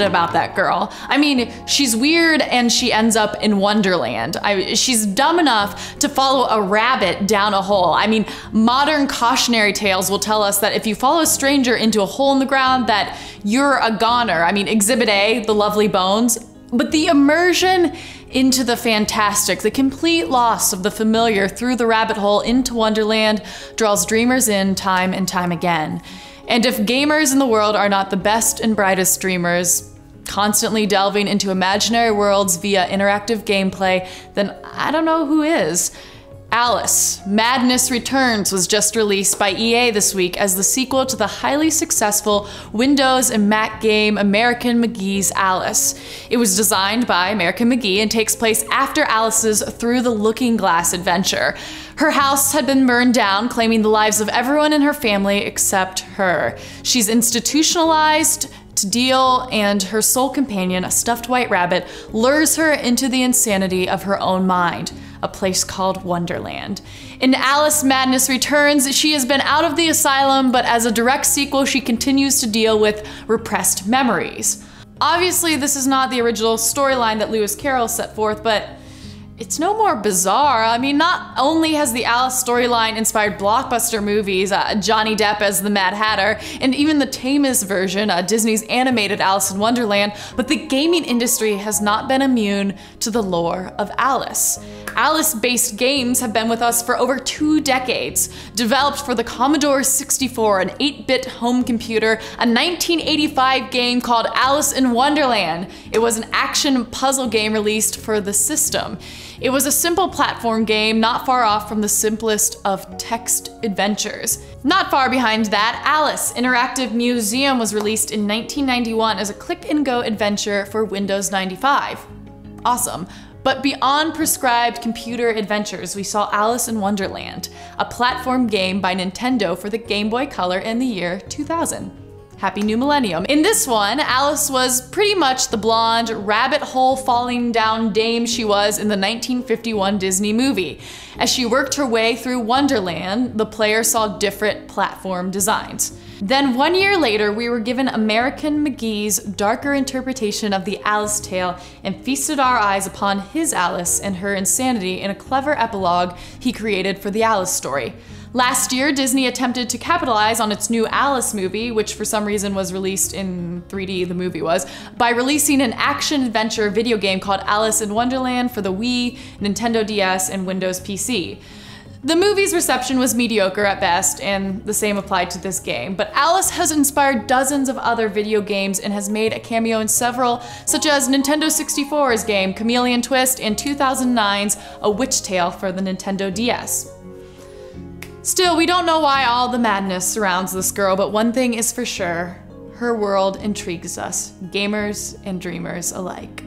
it about that girl? I mean, she's weird and she ends up in Wonderland. She's dumb enough to follow a rabbit down a hole. I mean, modern cautionary tales will tell us that if you follow a stranger into a hole in the ground that you're a goner. I mean, Exhibit A, the lovely bones. But the immersion into the fantastic, the complete loss of the familiar through the rabbit hole into Wonderland draws dreamers in time and time again. And if gamers in the world are not the best and brightest dreamers, constantly delving into imaginary worlds via interactive gameplay, then I don't know who is. Alice: Madness Returns was just released by EA this week as the sequel to the highly successful Windows and Mac game American McGee's Alice. It was designed by American McGee and takes place after Alice's Through the Looking Glass adventure. Her house had been burned down, claiming the lives of everyone in her family except her. She's institutionalized to deal, and her sole companion, a stuffed white rabbit, lures her into the insanity of her own mind, a place called Wonderland. In Alice: Madness Returns, she has been out of the asylum, but as a direct sequel, she continues to deal with repressed memories. Obviously, this is not the original storyline that Lewis Carroll set forth, but it's no more bizarre. I mean, not only has the Alice storyline inspired blockbuster movies, Johnny Depp as the Mad Hatter, and even the tamest version, Disney's animated Alice in Wonderland, but the gaming industry has not been immune to the lore of Alice. Alice-based games have been with us for over 2 decades. Developed for the Commodore 64, an 8-bit home computer, a 1985 game called Alice in Wonderland. It was an action puzzle game released for the system. It was a simple platform game, not far off from the simplest of text adventures. Not far behind that, Alice Interactive Museum was released in 1991 as a click-and-go adventure for Windows 95. Awesome. But beyond prescribed computer adventures, we saw Alice in Wonderland, a platform game by Nintendo for the Game Boy Color in the year 2000. Happy New Millennium. In this one, Alice was pretty much the blonde, rabbit hole falling down dame she was in the 1951 Disney movie. As she worked her way through Wonderland, the player saw different platform designs. Then 1 year later, we were given American McGee's darker interpretation of the Alice tale and feasted our eyes upon his Alice and her insanity in a clever epilogue he created for the Alice story. Last year, Disney attempted to capitalize on its new Alice movie, which for some reason was released in 3D, the movie was, by releasing an action-adventure video game called Alice in Wonderland for the Wii, Nintendo DS, and Windows PC. The movie's reception was mediocre at best, and the same applied to this game, but Alice has inspired dozens of other video games and has made a cameo in several, such as Nintendo 64's game Chameleon Twist and 2009's A Witch Tale for the Nintendo DS. Still, we don't know why all the madness surrounds this girl, but one thing is for sure, her world intrigues us, gamers and dreamers alike.